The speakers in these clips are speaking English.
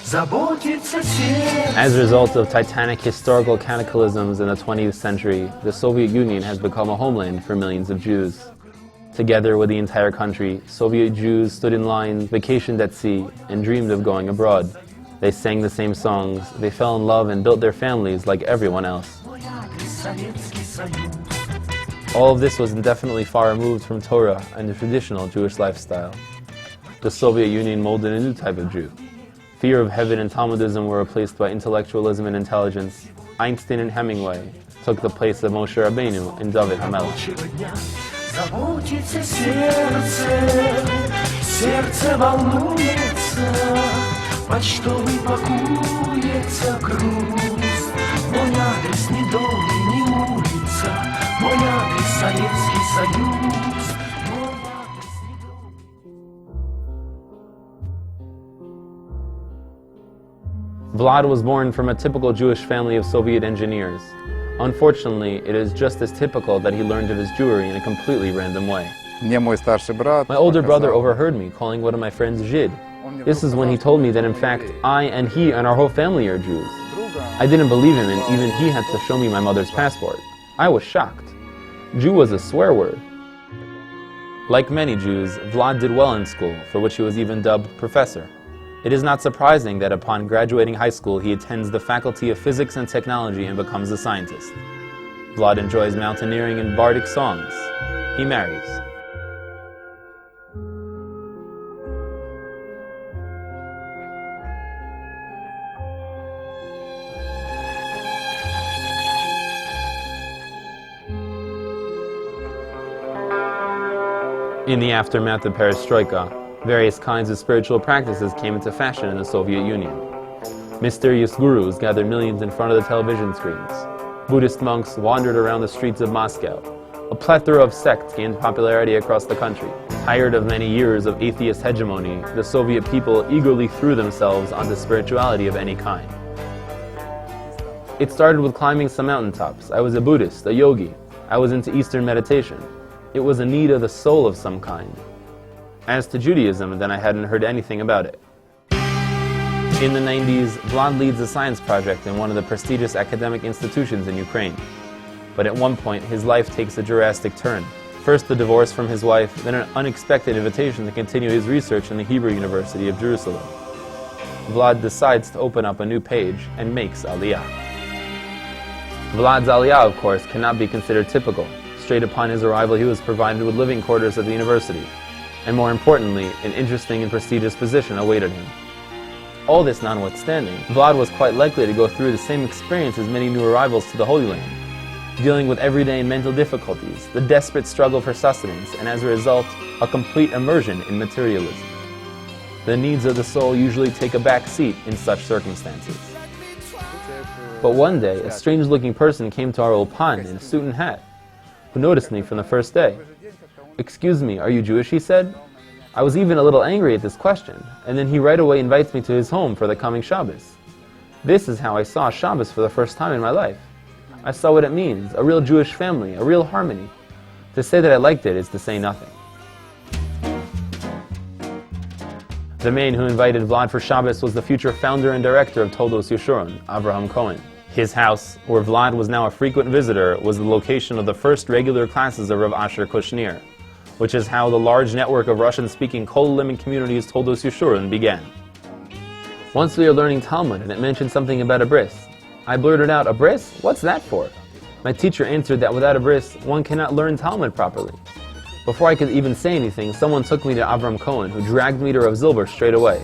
As a result of titanic historical cataclysms in the 20th century, the Soviet Union has become a homeland for millions of Jews. Together with the entire country, Soviet Jews stood in line, vacationed at sea, and dreamed of going abroad. They sang the same songs, they fell in love and built their families like everyone else. All of this was indefinitely far removed from Torah and the traditional Jewish lifestyle. The Soviet Union molded a new type of Jew. Fear of heaven and Talmudism were replaced by intellectualism and intelligence. Einstein and Hemingway took the place of Moshe Rabbeinu and David HaMelech. Vlad was born from a typical Jewish family of Soviet engineers. Unfortunately, it is just as typical that he learned of his Jewry in a completely random way. My older brother overheard me calling one of my friends Žid. This is when he told me that in fact I and he and our whole family are Jews. I didn't believe him, and even he had to show me my mother's passport. I was shocked. Jew was a swear word. Like many Jews, Vlad did well in school, for which he was even dubbed professor. It is not surprising that upon graduating high school he attends the Faculty of Physics and Technology and becomes a scientist. Vlad enjoys mountaineering and bardic songs. He marries. In the aftermath of Perestroika, various kinds of spiritual practices came into fashion in the Soviet Union. Mysterious gurus gathered millions in front of the television screens. Buddhist monks wandered around the streets of Moscow. A plethora of sects gained popularity across the country. Tired of many years of atheist hegemony, the Soviet people eagerly threw themselves onto spirituality of any kind. It started with climbing some mountaintops. I was a Buddhist, a yogi. I was into Eastern meditation. It was a need of the soul of some kind. As to Judaism, then I hadn't heard anything about it. In the 90s, Vlad leads a science project in one of the prestigious academic institutions in Ukraine. But at one point, his life takes a drastic turn. First the divorce from his wife, then an unexpected invitation to continue his research in the Hebrew University of Jerusalem. Vlad decides to open up a new page and makes Aliyah. Vlad's Aliyah, of course, cannot be considered typical. Straight upon his arrival, he was provided with living quarters at the university. And more importantly, an interesting and prestigious position awaited him. All this notwithstanding, Vlad was quite likely to go through the same experience as many new arrivals to the Holy Land, dealing with everyday mental difficulties, the desperate struggle for sustenance, and as a result, a complete immersion in materialism. The needs of the soul usually take a back seat in such circumstances. But one day, a strange-looking person came to our ulpan in a suit and hat, who noticed me from the first day. "Excuse me, are you Jewish?" he said. I was even a little angry at this question, and then he right away invites me to his home for the coming Shabbos. This is how I saw Shabbos for the first time in my life. I saw what it means, a real Jewish family, a real harmony. To say that I liked it is to say nothing. The man who invited Vlad for Shabbos was the future founder and director of Toldos Yeshurun, Avraham Cohen. His house, where Vlad was now a frequent visitor, was the location of the first regular classes of Rav Asher Kushnir, which is how the large network of Russian-speaking Kol Limit communities Toldos Yeshurun began. Once we were learning Talmud and it mentioned something about a bris. I blurted out, "A bris? What's that for?" My teacher answered that without a bris, one cannot learn Talmud properly. Before I could even say anything, someone took me to Avraham Cohen, who dragged me to Rav Zilber straight away.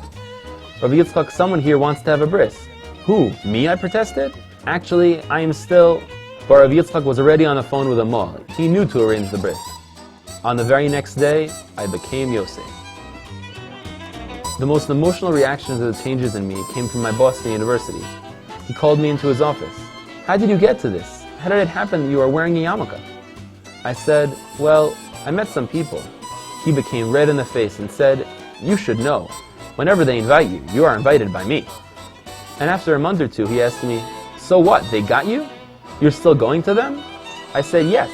"Rav Yitzchak, someone here wants to have a bris." "Who? Me?" I protested. "Actually, I am still..." But Rav Yitzchak was already on the phone with a moh. He knew to arrange the bris. On the very next day, I became Yosef. The most emotional reaction to the changes in me came from my boss at the university. He called me into his office. "How did you get to this? How did it happen that you are wearing a yarmulke?" I said, "Well, I met some people." He became red in the face and said, "You should know. Whenever they invite you, you are invited by me." And after a month or two, he asked me, "So what, they got you? You're still going to them?" I said, "Yes,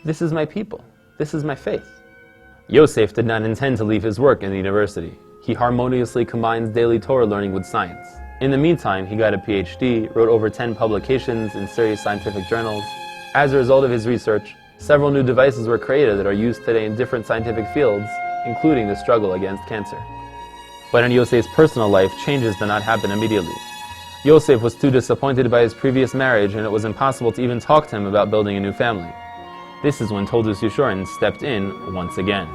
this is my people. This is my faith." Yosef did not intend to leave his work in the university. He harmoniously combines daily Torah learning with science. In the meantime, he got a PhD, wrote over 10 publications in serious scientific journals. As a result of his research, several new devices were created that are used today in different scientific fields, including the struggle against cancer. But in Yosef's personal life, changes did not happen immediately. Yosef was too disappointed by his previous marriage, and it was impossible to even talk to him about building a new family. This is when Toldus Yeshurin stepped in once again.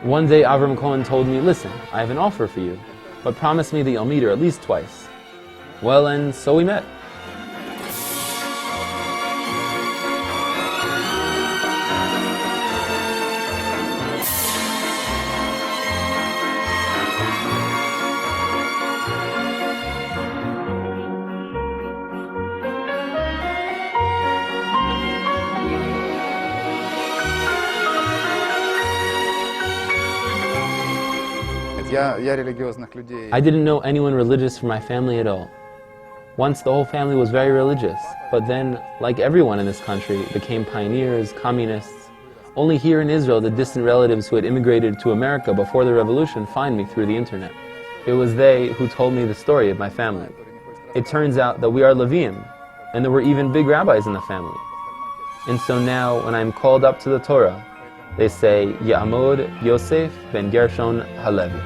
One day Avram Cohen told me, "Listen, I have an offer for you, but promise me that you'll meet her at least twice." Well, and so we met. I didn't know anyone religious from my family at all. Once the whole family was very religious, but then, like everyone in this country, became pioneers, communists. Only here in Israel did distant relatives who had immigrated to America before the revolution find me through the internet. It was they who told me the story of my family. It turns out that we are Leviim, and there were even big rabbis in the family. And so now, when I'm called up to the Torah, they say, Ya'amod Yosef ben Gershon Halevi.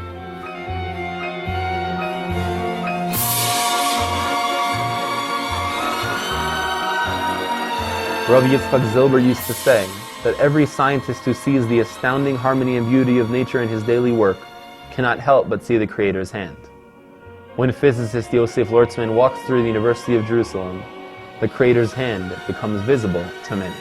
Rabbi Yitzchak Zilber used to say that every scientist who sees the astounding harmony and beauty of nature in his daily work cannot help but see the Creator's hand. When physicist Yosef Lortzman walks through the University of Jerusalem, the Creator's hand becomes visible to many.